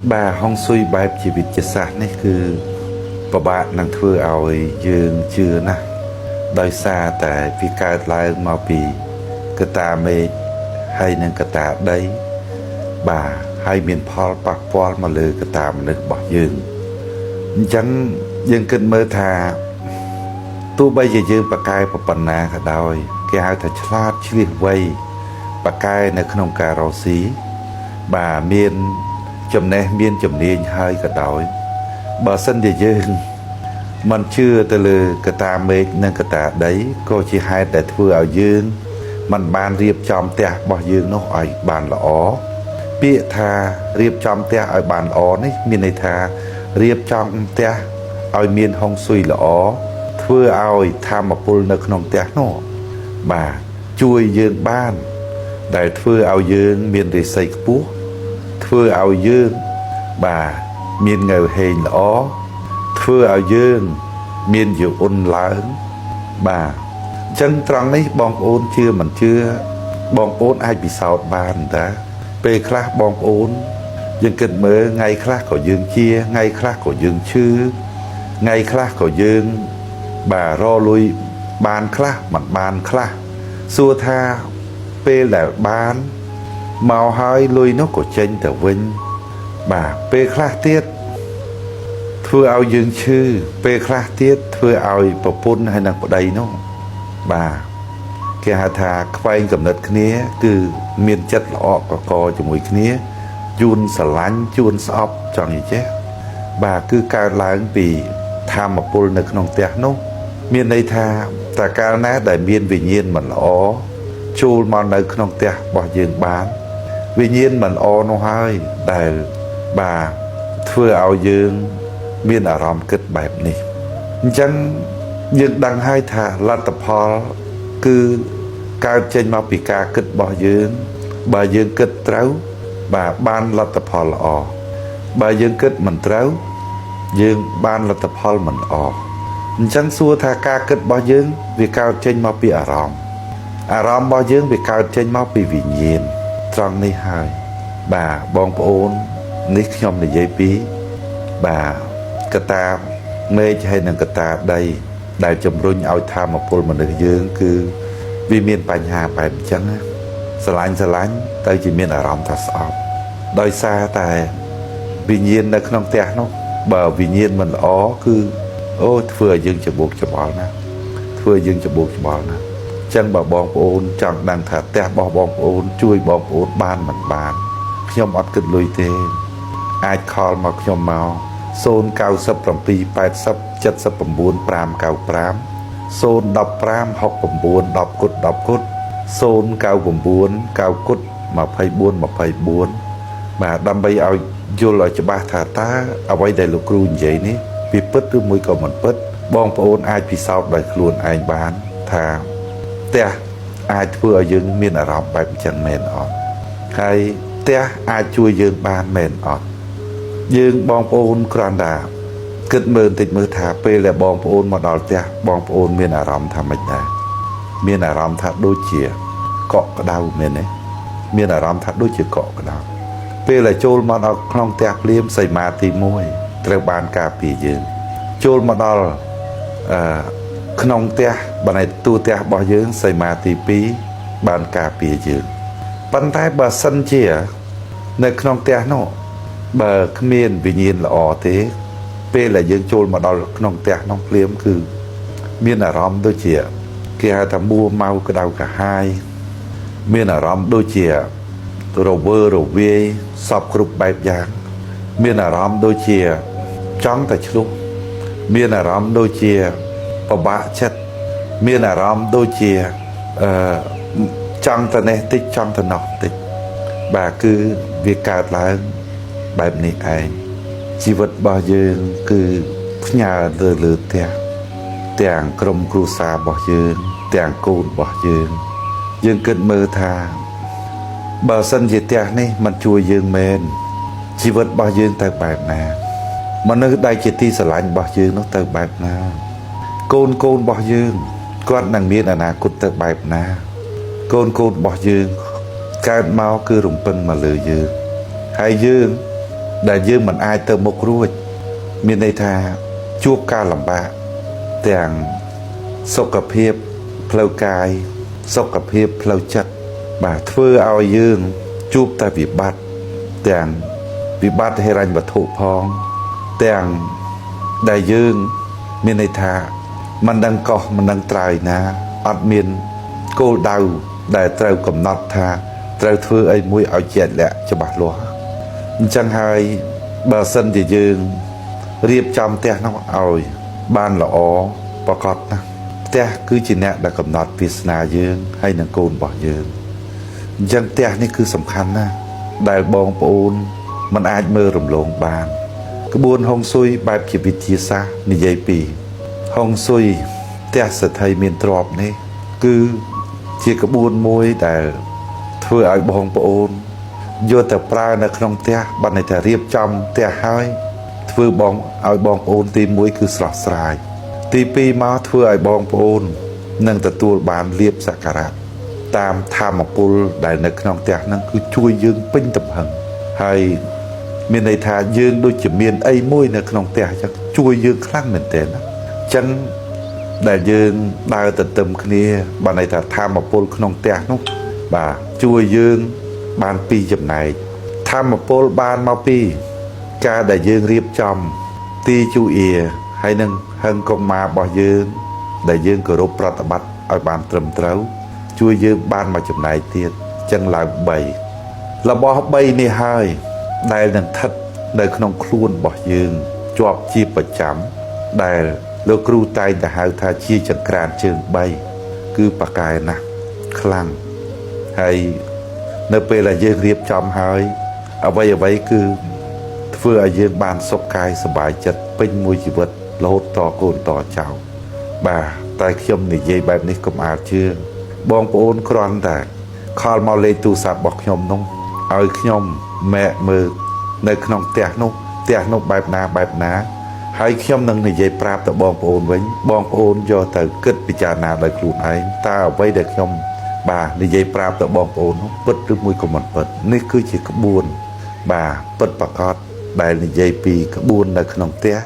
bà hong xuôi bài chỉ việc chết sạch này cứ bà bạn năng thưa ơi dương chưa nè đôi xa tại vì cái lại mà bị cái ta mê hay nên cái ta đấy bà hay miền Paul bạc Paul mà lừa cái ta mà được bỏ dương chẳng dương kinh mơ thà tu bây giờ dương bà cai bà bần nà cả đôi cái hai thật chát chỉ liền vây bà caiในក្នុងការរស់ស៊ីbàមានចំណេះមានជំនាញហើយក៏ដោយបើសិនជាយើងមិនជឿទៅលើកតាមេឃនិងកតាដីក៏ជាហេតុដែលធ្វើឲ្យយើងមិនបានរៀបចំផ្ទះរបស់យើងនោះឲ្យបានល្អពាក្យថារៀបចំផ្ទះឲ្យបានល្អនេះមានន័យថារៀបចំផ្ទះឲ្យមានហុងស៊ុយល្អធ្វើឲ្យធម្មពលនៅក្នុងផ្ទះនោះបាទជួយយើងបានដែលធ្វើឲ្យយើងមានរិស័យខ្ពស់ធ្វើឲ្យយើងបាទមានងើហេងល្អធ្វើឲ្យយើងមានយុអ៊ុនឡើងបាទអញ្ចឹងត្រង់នេះបងប្អូនជឿមិនជឿបងប្អូនអាចពិសោធន៍បានតាពេលខ្លះបងប្អូនយើងគិតមើលថ្ងៃខ្លះក៏យើងជាថ្ងៃខ្លះក៏យើងឈឺថ្ងៃខ្លះក៏យើងបាទរលុយបានខ្លះមិនបានខ្លះសួរថាពេលដែលបានមកហើយលុយនោះក៏ចេញទៅវិញបាទពេលខ្លះទៀតធ្វើឲ្យយើងឈឺពេលខ្លះទៀតធ្វើឲ្យប្រពន្ធហើយនឹងប្តីនោះបាទគេហៅថាខ្វែងកំណត់គ្នាគឺមានចិត្តល្អកកជាមួយគ្នាយួនស្រឡាញ់ជួនស្អប់ចង់និយាយបាទគឺកើតឡើងពីធម្មពលនៅក្នុងផ្ទះនោះមានន័យថាតើកាលណាដែលមានវិញ្ញាណមិនល្អចូលមកនៅក្នុងផ្ទះរបស់យើងបានវិញ្ញាណមិនល្អនោះហើយដែលបាទធ្វើឲ្យយើងមានអារម្មណ៍គិតបែបនេះអញ្ចឹងយើងដឹងហើយថាលទ្ធផលគឺកើតចេញមកពីការគិតរបស់យើងបើយើងគិតត្រូវបាទបានលទ្ធផលល្អបើយើងគិតមិនត្រូវយើងបានលទ្ធផលមិនល្អអញ្ចឹងសួរថាការគិតរបស់យើងវាកើតចេញមកពីអារម្មណ៍របស់យើងវាកើតចេញមកពីវិញ្ញាណត្រង់នេះហើយបាទបងប្អូននេះខ្ញុំនិយាយពីបាទកតាមេឃហើយនិងកតាដីដែលជំរុញឲ្យធម៌ពលមនុស្សយើងគឺវាមានបញ្ហាបែបអញ្ចឹងស្រឡាញ់ទៅជាមានអារម្មណ៍ថាស្អប់ដោយសារតែវិញ្ញាណនៅក្នុងផ្ទះនោះបើវិញ្ញាណមិនល្អគឺអូធ្វើឲ្យយើងច្បុកច្បល់ណាធ្វើឲ្យយើងច្បុកច្បល់ណាអញ្ចឹងបើបងប្អូនចង់ដឹងថាផ្ទះរបស់បងប្អូនជួយបងប្អូនបានមិនបានខ្ញុំអត់គិតលុយទេអាចខលមកខ្ញុំមក097 80 79 595 015 69 10គុត10គុត099 9គុត24 24បាទដើម្បីឲ្យយល់ឲ្យច្បាស់ថាតើអ្វីដែលលោកគ្រូនិយាយនេះវាពិតឬមួយក៏មិនពិតបងប្អូនអាចពិសោធន៍ដោយខ្លួនឯងបានថាផ្ទះអាចធ្វើឲ្យយើងមានអារម្មណ៍បែបអញ្ចឹងមែនអត់ហើយផ្ទះអាចជួយយើងបានមែនអត់យើងបងប្អូនគ្រាន់តែគិតមើលបន្តិចមើលថាពេលដែលបងប្អូនមកដល់ផ្ទះបងប្អូនមានអារម្មណ៍ថាម៉េចដែរមានអារម្មណ៍ថាដូចជាកក់ក្ដៅមែនទេមានអារម្មណ៍ថាដូចជាកក់ក្ដៅពេលដែលចូលមកដល់ក្នុងផ្ទះភ្លាមសីមាទី1ត្រូវបានការពារយើងចូលមកដល់ក្នុងផ្ទះបណ្ដៃទូផ្ទះរបស់យើងសីមាទី2បានការពារយើងប៉ុន្តែបើសិនជានៅក្នុងផ្ទះនោះបើគ្មានវិញ្ញាណល្អទេពេលដែលយើងចូលមកដល់ក្នុងផ្ទះនោះភ្លាមគឺមានអារម្មណ៍ដូចជាគេហៅថាមួម៉ៅក្តៅក្រហាយមានអារម្មណ៍ដូចជារវើរវាយសពគ្រប់បែបយ៉ាងមានអារម្មណ៍ដូចជាចង់តែឆ្លោះមានអារម្មណ៍ដូចជាពិបាកចិត្តមានអារម្មណ៍ដូចជាចង់ទៅនេះតិចចង់ទៅនោះតិចបាទគឺវាកើតឡើងបែបនេះឯងជីវិតរបស់យើងគឺផ្ញើទៅលើផ្ទះទាំងក្រុមគ្រួសាររបស់យើងទាំងកូនរបស់យើងគិតមើលថាបើសិនជាផ្ទះនេះมันជួយយើងមែនជីវិតរបស់យើងទៅបែបណាមនុស្សដែលជាទីស្រឡាញ់របស់យើងនោះទៅបែបណាកូនរបស់យើងគាត់នឹងមានអនាគតទៅបែបណាកូនរបស់យើងកើតមកគឺរំពឹងមកលើយើងហើយយើង ដែលយើងមិនអាចទៅមុខរួចមានន័យថាជួបការលំបាកទាំងសុខភាពផ្លូវកាយសុខភាពផ្លូវចិត្តបាទធ្វើឲ្យយើងជួបតែវិបត្តិទាំងវិបត្តិហិរញ្ញវត្ថុផងទាំងដែលយើងមានន័យថាមិនដឹងកោះមិនដឹងត្រើយណាអត់មានគោលដៅដែលត្រូវកំណត់ថាត្រូវធ្វើអីមួយឲ្យជាក់លាក់ច្បាស់លាស់អញ្ចឹងហើយបើសិនជាយើងរៀបចំផ្ទះនោះឲ្យបានល្អប្រកបណាផ្ទះគឺជាអ្នកដែលកំណត់វាសនាយើងហើយនឹងកូនរបស់យើងអញ្ចឹងផ្ទះនេះគឺសំខាន់ណាស់ដែលបងប្អូនមិនអាចមើលរំលងបានក្បួនហុងស៊ុយបែបជាវិទ្យាសាស្ត្រនិយាយពីហុងស៊ុយផ្ទះសេដ្ឋីមានទ្រព្យនេះគឺជាក្បួនមួយដែលធ្វើឲ្យបងប្អូនយកទៅប្រើនៅក្នុងផ្ទះបានន័យថារៀបចំផ្ទះហើយធ្វើបងឲ្យបងប្អូនទី1គឺស្រស់ស្រាយទី2មកធ្វើឲ្យបងប្អូននឹងទទួលបានលៀបសក្ការៈតាមធម៌ពលដែលនៅក្នុងផ្ទះហ្នឹងគឺជួយយើងពេញទំហឹងហើយមានន័យថាយើងដូចជាមានអីមួយនៅក្នុងផ្ទះអញ្ចឹងជួយយើងខ្លាំងមែនទែនណាអញ្ចឹងដែលយើងដើរទៅទឹមគ្នាបានន័យថាធម៌ពលក្នុងផ្ទះនោះបាទជួយយើងបានពីរចំណែកធម៌ពលបានមកពីការដែលយើងរៀបចំទីជួអៀហើយនឹងហឹងកុមាររបស់យើងដែលយើងគោរពប្រតិបត្តិឲ្យបានត្រឹមត្រូវជួយយើងបានមកចំណែកទៀតចឹងឡើង3របស់3នេះហើយដែលនឹងស្ថិតនៅក្នុងខ្លួនរបស់យើងជាប់ជាប្រចាំដែលលោកគ្រូតែងតែហៅថាជាចង្ក្រានជើង3គឺប៉ាកែណាស់ខ្លាំងហើយនៅពេលដែលយើងរៀបចំហើយអ្វីគឺធ្វើឲ្យយើងបានសុខកាយសប្បាយចិត្តពេញមួយជីវិតរហូតតកូនតចៅបាទតែខ្ញុំនិយាយបែបនេះកុំអាលជឿបងប្អូនគ្រាន់តែខលមកលេខទូរស័ព្ទរបស់ខ្ញុំនោះឲ្យខ្ញុំម៉ែមើលនៅក្នុងផ្ទះនោះបែបណាហើយខ្ញុំនឹងនិយាយប្រាប់ទៅបងប្អូនវិញបងប្អូនយកទៅគិតពិចារណាដោយខ្លួនឯងតើអ្វីដែលខ្ញុំបាទនិយាយប្រាប់ទៅបងប្អូននោះពិតឬមួយក៏មិនពិតនេះគឺជាក្បួនបាទពិតប្រាកដដែលនិយាយពីក្បួននៅក្នុងផ្ទះ